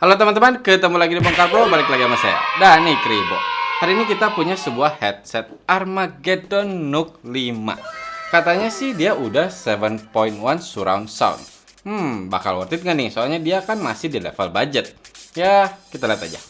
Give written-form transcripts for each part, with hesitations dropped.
Halo teman-teman, ketemu lagi di Bongkar Bro, balik lagi sama saya, Dani Kribo. Hari ini kita punya sebuah headset Armageddon Nook 5. Katanya sih dia udah 7.1 surround sound. Bakal worth it nggak nih? Soalnya dia kan masih di level budget. Ya, kita lihat aja.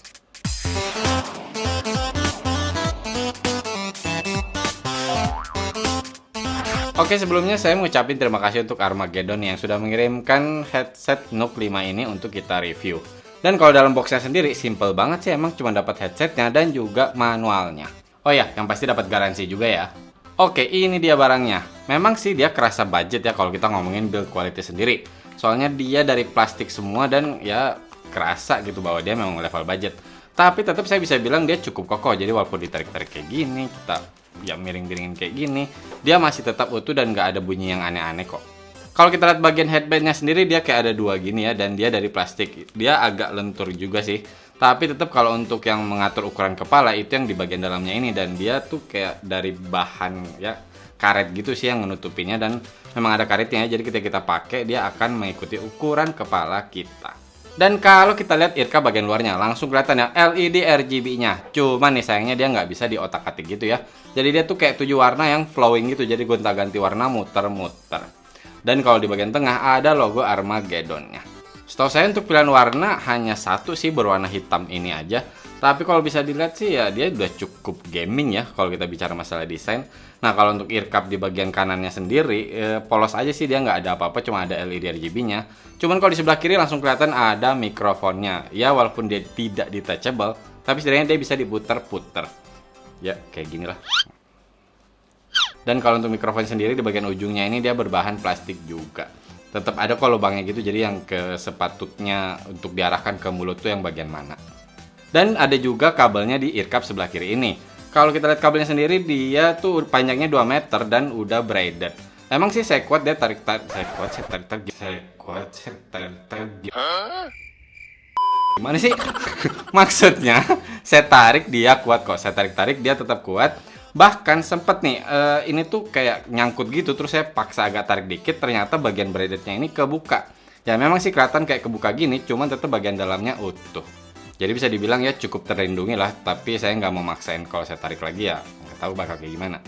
Oke, sebelumnya saya mengucapkan terima kasih untuk Armageddon yang sudah mengirimkan headset Nook 5 ini untuk kita review. Dan kalau dalam boxnya sendiri, simple banget sih, emang cuma dapat headsetnya dan juga manualnya. Oh ya, yang pasti dapat garansi juga ya. Oke, ini dia barangnya. Memang sih dia kerasa budget ya kalau kita ngomongin build quality sendiri. Soalnya dia dari plastik semua dan ya kerasa gitu bahwa dia memang level budget. Tapi tetap saya bisa bilang dia cukup kokoh. Jadi walaupun ditarik-tarik kayak gini, kita ya miring-miringin kayak gini, dia masih tetap utuh dan nggak ada bunyi yang aneh-aneh kok. Kalau kita lihat bagian headbandnya sendiri, dia kayak ada dua gini ya, dan dia dari plastik. Dia agak lentur juga sih. Tapi tetap kalau untuk yang mengatur ukuran kepala, itu yang di bagian dalamnya ini. Dan dia tuh kayak dari bahan ya, karet gitu sih yang menutupinya. Dan memang ada karetnya, jadi ketika kita pakai, dia akan mengikuti ukuran kepala kita. Dan kalau kita lihat irka bagian luarnya, langsung kelihatan ya LED RGB-nya. Cuman nih sayangnya dia nggak bisa diotak-atik gitu ya. Jadi dia tuh kayak 7 warna yang flowing gitu, jadi gonta-ganti warna muter-muter. Dan kalau di bagian tengah ada logo Armageddon-nya. Setahu saya untuk pilihan warna hanya satu sih, berwarna hitam ini aja. Tapi kalau bisa dilihat sih ya dia udah cukup gaming ya kalau kita bicara masalah desain. Nah kalau untuk ear cup di bagian kanannya sendiri polos aja sih, dia nggak ada apa-apa, cuma ada LED RGB-nya. Cuman kalau di sebelah kiri langsung kelihatan ada mikrofonnya. Ya walaupun dia tidak detachable, tapi setidaknya dia bisa diputer-puter. Ya kayak gini lah. Dan kalau untuk mikrofon sendiri di bagian ujungnya ini dia berbahan plastik juga. Tetap ada kok lubangnya gitu, jadi yang ke sepatutnya untuk diarahkan ke mulut tuh yang bagian mana. Dan ada juga kabelnya di ear cup sebelah kiri ini. Kalau kita lihat kabelnya sendiri, dia tuh panjangnya 2 meter dan udah braided. Emang sih saya kuat dia tarik. Gimana sih? Maksudnya saya tarik dia kuat kok. Saya tarik dia tetap kuat. Bahkan sempet nih ini tuh kayak nyangkut gitu, terus saya paksa agak tarik dikit, ternyata bagian braidednya ini kebuka. Ya memang sih kelihatan kayak kebuka gini, cuman tetap bagian dalamnya utuh. Jadi bisa dibilang ya cukup terlindungi lah, tapi saya nggak mau maksain kalau saya tarik lagi ya nggak tahu bakal kayak gimana.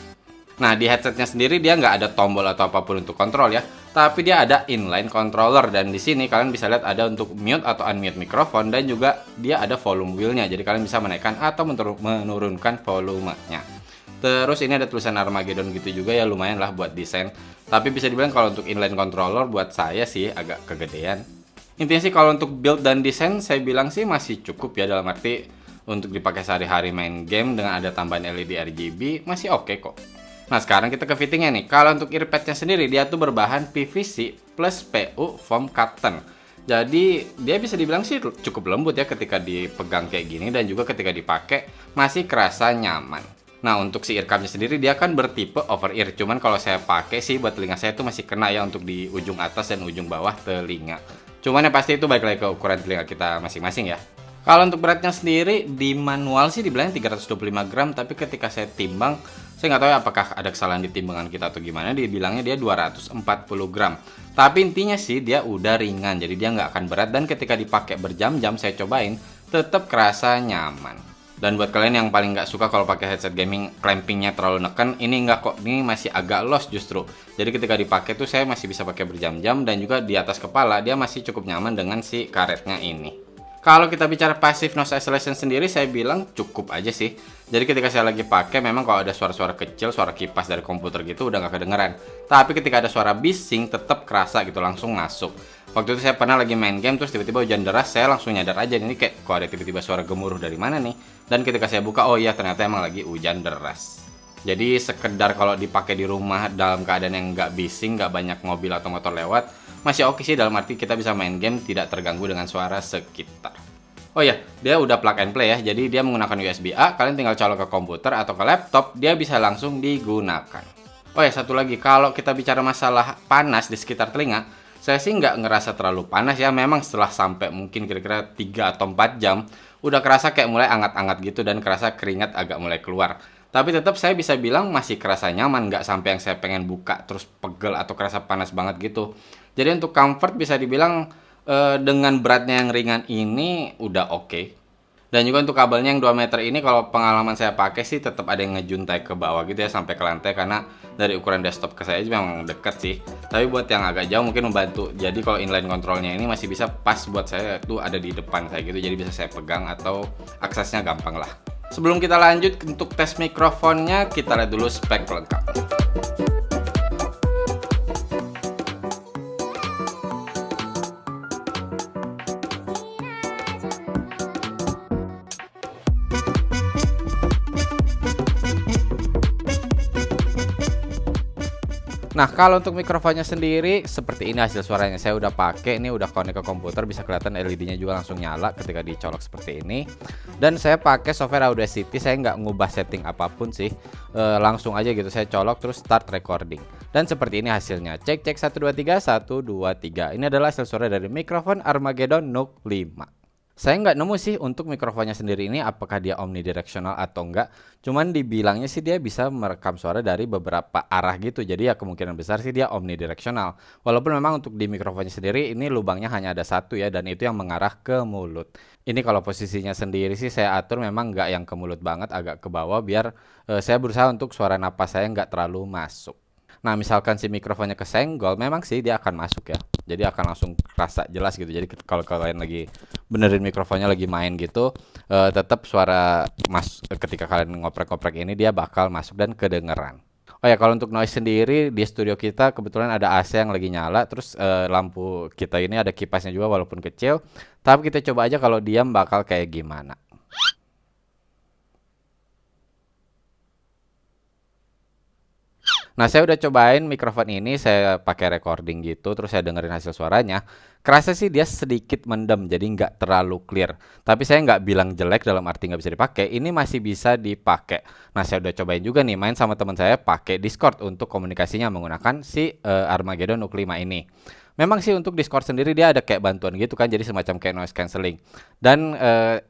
Nah di headsetnya sendiri dia nggak ada tombol atau apapun untuk kontrol ya, tapi dia ada inline controller, dan di sini kalian bisa lihat ada untuk mute atau unmute mikrofon, dan juga dia ada volume wheel-nya, jadi kalian bisa menaikkan atau menurunkan volumenya. Terus ini ada tulisan Armageddon gitu juga ya, lumayan lah buat desain. Tapi bisa dibilang kalau untuk inline controller buat saya sih agak kegedean. Intinya sih kalau untuk build dan desain saya bilang sih masih cukup ya, dalam arti untuk dipakai sehari-hari main game dengan ada tambahan LED RGB masih oke kok. Nah sekarang kita ke fittingnya nih. Kalau untuk earpadnya sendiri dia tuh berbahan PVC plus PU foam cotton. Jadi dia bisa dibilang sih cukup lembut ya ketika dipegang kayak gini, dan juga ketika dipakai masih kerasa nyaman. Nah untuk si ear cup-nya sendiri dia kan bertipe over ear, cuman kalau saya pakai sih buat telinga saya tuh masih kena ya untuk di ujung atas dan ujung bawah telinga. Cuman yang pasti itu balik lagi ke ukuran telinga kita masing-masing ya. Kalau untuk beratnya sendiri di manual sih dibilangnya 325 gram, tapi ketika saya timbang saya nggak tahu ya apakah ada kesalahan di timbangan kita atau gimana, dibilangnya dia 240 gram. Tapi intinya sih dia udah ringan, jadi dia nggak akan berat, dan ketika dipakai berjam-jam saya cobain tetap kerasa nyaman. Dan buat kalian yang paling nggak suka kalau pakai headset gaming clampingnya terlalu neken, ini nggak kok, ini masih agak los justru. Jadi ketika dipakai tuh saya masih bisa pakai berjam-jam, dan juga di atas kepala dia masih cukup nyaman dengan si karetnya ini. Kalau kita bicara passive noise isolation sendiri, saya bilang cukup aja sih. Jadi ketika saya lagi pakai, memang kalau ada suara-suara kecil, suara kipas dari komputer gitu udah nggak kedengeran. Tapi ketika ada suara bising tetap kerasa gitu, langsung masuk. Waktu itu saya pernah lagi main game, terus tiba-tiba hujan deras, saya langsung nyadar aja ini kayak kok ada tiba-tiba suara gemuruh dari mana nih. Dan ketika saya buka, oh iya ternyata emang lagi hujan deras. Jadi sekedar kalau dipakai di rumah dalam keadaan yang nggak bising, nggak banyak mobil atau motor lewat, masih oke sih, dalam arti kita bisa main game tidak terganggu dengan suara sekitar. Oh ya, dia udah plug and play ya, jadi dia menggunakan USB-A, kalian tinggal colok ke komputer atau ke laptop, dia bisa langsung digunakan. Oh ya, satu lagi, kalau kita bicara masalah panas di sekitar telinga, saya sih nggak ngerasa terlalu panas ya, memang setelah sampai mungkin kira-kira 3 atau 4 jam, udah kerasa kayak mulai anget-anget gitu, dan kerasa keringat agak mulai keluar. Tapi tetap saya bisa bilang masih kerasa nyaman, nggak sampai yang saya pengen buka terus pegel atau kerasa panas banget gitu. Jadi untuk comfort bisa dibilang Dengan beratnya yang ringan ini udah oke. Dan juga untuk kabelnya yang 2 meter ini kalau pengalaman saya pakai sih tetap ada yang ngejuntai ke bawah gitu ya sampai ke lantai, karena dari ukuran desktop ke saya memang deket sih. Tapi buat yang agak jauh mungkin membantu. Jadi kalau inline controlnya ini masih bisa pas buat saya tuh ada di depan saya gitu. Jadi bisa saya pegang atau aksesnya gampang lah. Sebelum kita lanjut untuk tes mikrofonnya, kita lihat dulu spek lengkap. Nah, kalau untuk mikrofonnya sendiri seperti ini hasil suaranya. Saya udah pakai, ini udah connect ke komputer, bisa kelihatan LED-nya juga langsung nyala ketika dicolok seperti ini. Dan saya pakai software Audacity, saya nggak ngubah setting apapun sih. Langsung aja gitu saya colok terus start recording. Dan seperti ini hasilnya. Cek 1 2 3 1 2 3. Ini adalah hasil suara dari mikrofon Armageddon Nook 5. Saya nggak nemu sih untuk mikrofonnya sendiri ini apakah dia omnidirectional atau enggak. Cuman dibilangnya sih dia bisa merekam suara dari beberapa arah gitu. Jadi ya kemungkinan besar sih dia omnidirectional. Walaupun memang untuk di mikrofonnya sendiri ini lubangnya hanya ada satu ya, dan itu yang mengarah ke mulut. Ini kalau posisinya sendiri sih saya atur memang nggak yang ke mulut banget, agak ke bawah biar saya berusaha untuk suara napas saya nggak terlalu masuk. Nah, misalkan si mikrofonnya kesenggol, memang sih dia akan masuk ya. Jadi akan langsung kerasa jelas gitu. Jadi kalau kalian lagi benerin mikrofonnya lagi main gitu, tetap suara ketika kalian ngoprek-ngoprek ini dia bakal masuk dan kedengeran. Oh ya, kalau untuk noise sendiri di studio kita kebetulan ada AC yang lagi nyala, terus lampu kita ini ada kipasnya juga walaupun kecil. Tapi kita coba aja kalau diam bakal kayak gimana. Nah, saya udah cobain mikrofon ini, saya pakai recording gitu, terus saya dengerin hasil suaranya. Kerasa sih dia sedikit mendem, jadi nggak terlalu clear. Tapi saya nggak bilang jelek dalam arti nggak bisa dipakai, ini masih bisa dipakai. Nah, saya udah cobain juga nih, main sama teman saya pakai Discord untuk komunikasinya menggunakan si Armageddon Nook 5 ini. Memang sih untuk Discord sendiri dia ada kayak bantuan gitu kan, jadi semacam kayak noise cancelling. Dan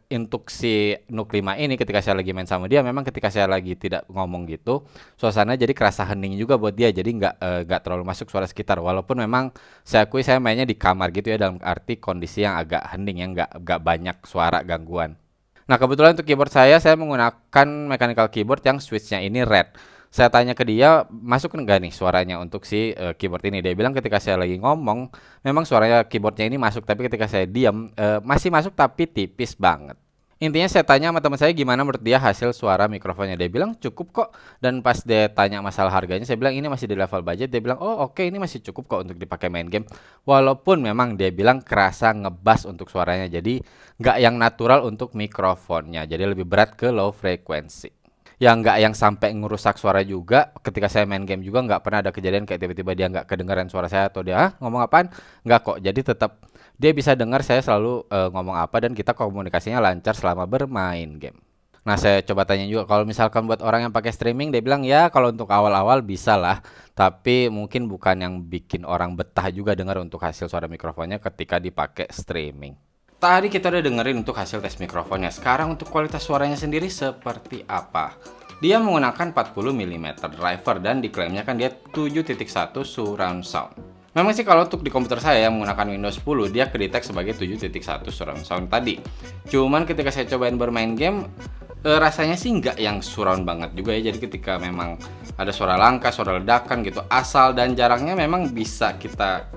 untuk si Nook 5 ini ketika saya lagi main sama dia, memang ketika saya lagi tidak ngomong gitu, suasana jadi kerasa hening juga buat dia, jadi nggak terlalu masuk suara sekitar. Walaupun memang saya akui saya mainnya di kamar gitu ya, dalam arti kondisi yang agak hening ya, nggak banyak suara gangguan. Nah, kebetulan untuk keyboard saya menggunakan mechanical keyboard yang switchnya ini red. Saya tanya ke dia, masuk enggak nih suaranya untuk si keyboard ini. Dia bilang ketika saya lagi ngomong, memang suaranya keyboardnya ini masuk, tapi ketika saya diam, masih masuk tapi tipis banget. Intinya saya tanya sama teman saya gimana menurut dia hasil suara mikrofonnya. Dia bilang cukup kok. Dan pas dia tanya masalah harganya, saya bilang ini masih di level budget. Dia bilang oh oke, ini masih cukup kok untuk dipakai main game. Walaupun memang dia bilang kerasa ngebas untuk suaranya. Jadi nggak yang natural untuk mikrofonnya. Jadi lebih berat ke low frequency. Ya nggak yang sampai ngerusak suara juga. Ketika saya main game juga nggak pernah ada kejadian kayak tiba-tiba dia nggak kedengaran suara saya atau dia ngomong apaan, nggak kok. Jadi tetap dia bisa dengar saya selalu ngomong apa, dan kita komunikasinya lancar selama bermain game. Nah, saya coba tanya juga kalau misalkan buat orang yang pakai streaming, dia bilang ya kalau untuk awal-awal bisa lah, tapi mungkin bukan yang bikin orang betah juga dengar untuk hasil suara mikrofonnya ketika dipakai streaming. Tadi kita udah dengerin untuk hasil tes mikrofonnya. Sekarang untuk kualitas suaranya sendiri seperti apa? Dia menggunakan 40 mm driver dan diklaimnya kan dia 7.1 surround sound. Memang sih kalau untuk di komputer saya yang menggunakan Windows 10 dia kedetek sebagai 7.1 surround sound tadi. Cuman ketika saya cobain bermain game, rasanya sih nggak yang surround banget juga ya. Jadi ketika memang ada suara langka, suara ledakan gitu, asal dan jarangnya memang bisa kita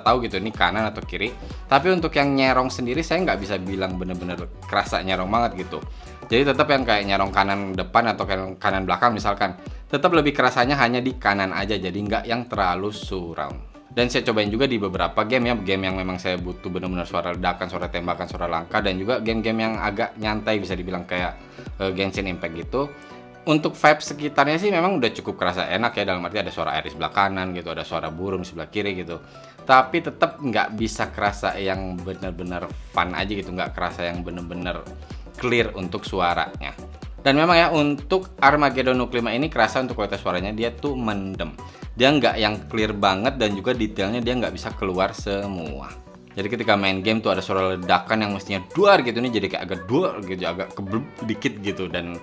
tahu gitu ini kanan atau kiri. Tapi untuk yang nyerong sendiri saya nggak bisa bilang bener-bener kerasa nyerong banget gitu. Jadi tetap yang kayak nyerong kanan depan atau kanan belakang misalkan, tetap lebih kerasanya hanya di kanan aja, jadi nggak yang terlalu surround. Dan saya cobain juga di beberapa game ya, game yang memang saya butuh benar-benar suara ledakan, suara tembakan, suara langka, dan juga game-game yang agak nyantai bisa dibilang kayak Genshin Impact gitu. Untuk vibe sekitarnya sih memang udah cukup kerasa enak ya, dalam arti ada suara air di sebelah kanan gitu, ada suara burung di sebelah kiri gitu. Tapi tetap nggak bisa kerasa yang benar-benar fun aja gitu, nggak kerasa yang benar-benar clear untuk suaranya. Dan memang ya untuk Armageddon Nook 5 ini kerasa untuk kualitas suaranya dia tuh mendem. Dia nggak yang clear banget, dan juga detailnya dia nggak bisa keluar semua. Jadi ketika main game tuh ada suara ledakan yang mestinya duar gitu, nih jadi kayak agak duar gitu, agak keblub dikit gitu. Dan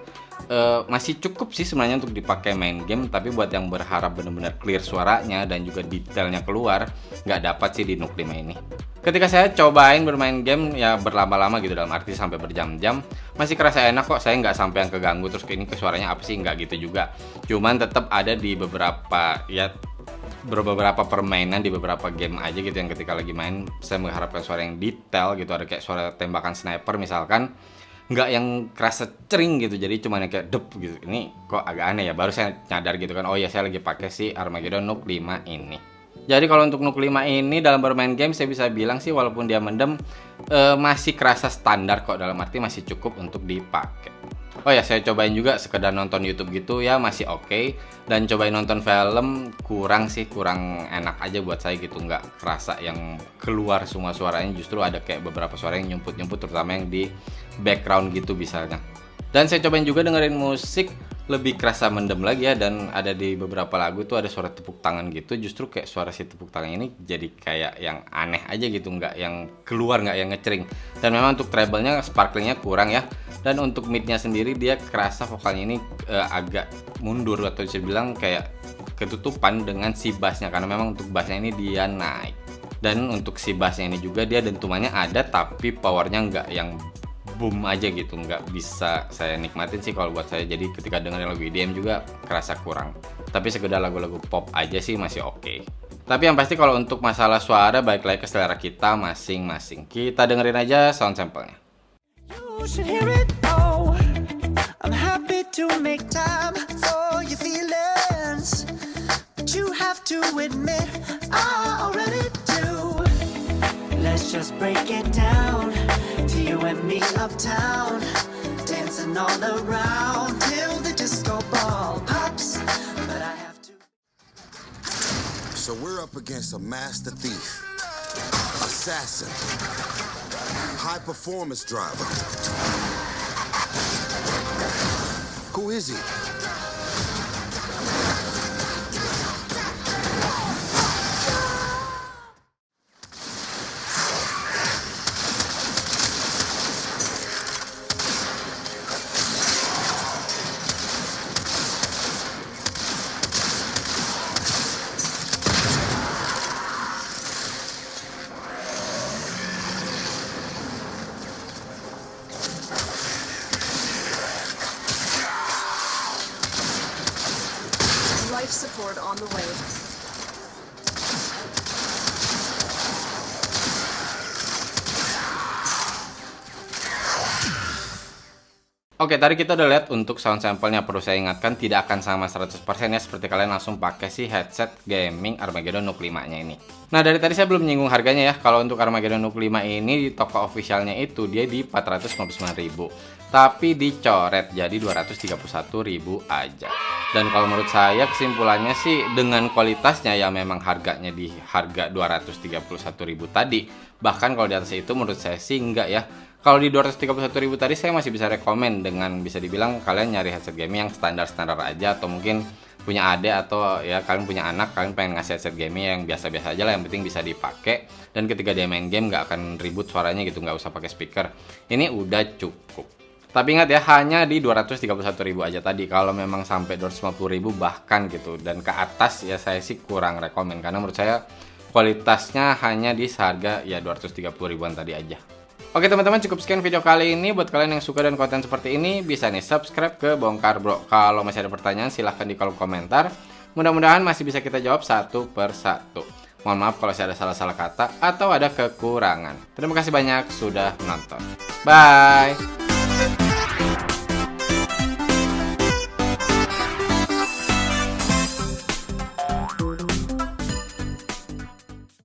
masih cukup sih sebenarnya untuk dipakai main game, tapi buat yang berharap bener-bener clear suaranya dan juga detailnya keluar, nggak dapat sih di Nook 5 ini. Ketika saya cobain bermain game ya berlama-lama gitu, dalam arti sampai berjam-jam, masih kerasa enak kok. Saya nggak sampai yang keganggu terus ini ke suaranya apa sih, nggak gitu juga. Cuman tetap ada di beberapa permainan di beberapa game aja gitu yang ketika lagi main saya mengharapkan suara yang detail gitu, ada kayak suara tembakan sniper misalkan, nggak yang kerasa cering gitu, jadi cuma yang kayak dep gitu. Ini kok agak aneh ya, baru saya nyadar gitu kan, oh ya saya lagi pakai si Armageddon Nook 5 ini. Jadi kalau untuk Nook 5 ini dalam bermain game saya bisa bilang sih walaupun dia mendem, masih kerasa standar kok, dalam arti masih cukup untuk dipakai. Oh ya, saya cobain juga sekedar nonton YouTube gitu ya, masih oke. Dan cobain nonton film kurang enak aja buat saya gitu, nggak kerasa yang keluar semua suaranya, justru ada kayak beberapa suara yang nyumput-nyumput, terutama yang di background gitu misalnya. Dan saya cobain juga dengerin musik, lebih kerasa mendem lagi ya, dan ada di beberapa lagu tuh ada suara tepuk tangan gitu, justru kayak suara si tepuk tangan ini jadi kayak yang aneh aja gitu, nggak yang keluar, nggak yang ngecering. Dan memang untuk treble-nya, sparklingnya kurang ya, dan untuk mid-nya sendiri dia kerasa vokalnya ini agak mundur, atau bisa bilang kayak ketutupan dengan si bassnya, karena memang untuk bassnya ini dia naik. Dan untuk si bassnya ini juga dia dentumannya ada, tapi powernya nggak yang boom aja gitu, nggak bisa saya nikmatin sih kalau buat saya. Jadi ketika dengerin lagu EDM juga kerasa kurang, tapi sekedar lagu-lagu pop aja sih masih oke. Tapi yang pasti kalau untuk masalah suara, balik lagi ke selera kita masing-masing. Kita dengerin aja sound sample-nya. You should hear it all. I'm happy to make time for your feelings, but you have to admit I already do. Let's just break it down to you and me uptown, dancing all around till the disco ball pops. But I have to. So we're up against a master thief, assassin, high performance driver. Who is he? Life support on the way. Oke, tadi kita udah lihat untuk sound sample-nya. Perlu saya ingatkan, tidak akan sama 100% ya, seperti kalian langsung pakai si headset gaming Armageddon Nook 5-nya ini. Nah, dari tadi saya belum menyinggung harganya ya. Kalau untuk Armageddon Nook 5 ini di toko officialnya itu dia di 459.000. Tapi dicoret jadi 231.000 aja. Dan kalau menurut saya kesimpulannya sih, dengan kualitasnya ya memang harganya di harga 231.000 tadi. Bahkan kalau di atas itu menurut saya sih enggak ya. Kalau di 231.000 tadi saya masih bisa rekomen, dengan bisa dibilang kalian nyari headset gaming yang standar-standar aja, atau mungkin punya adik atau ya kalian punya anak, kalian pengen ngasih headset gaming yang biasa-biasa aja lah, yang penting bisa dipakai dan ketika dia main game nggak akan ribut suaranya gitu, nggak usah pakai speaker. Ini udah cukup. Tapi ingat ya, hanya di 231.000 aja tadi. Kalau memang sampai 250.000 bahkan gitu dan ke atas ya saya sih kurang rekomen, karena menurut saya kualitasnya hanya di seharga ya 230.000-an tadi aja. Oke teman-teman, cukup sekian video kali ini. Buat kalian yang suka dan konten seperti ini, bisa nih subscribe ke Bongkar Bro. Kalau masih ada pertanyaan silahkan di kolom komentar. Mudah-mudahan masih bisa kita jawab satu per satu. Mohon maaf kalau saya ada salah-salah kata atau ada kekurangan. Terima kasih banyak sudah menonton. Bye!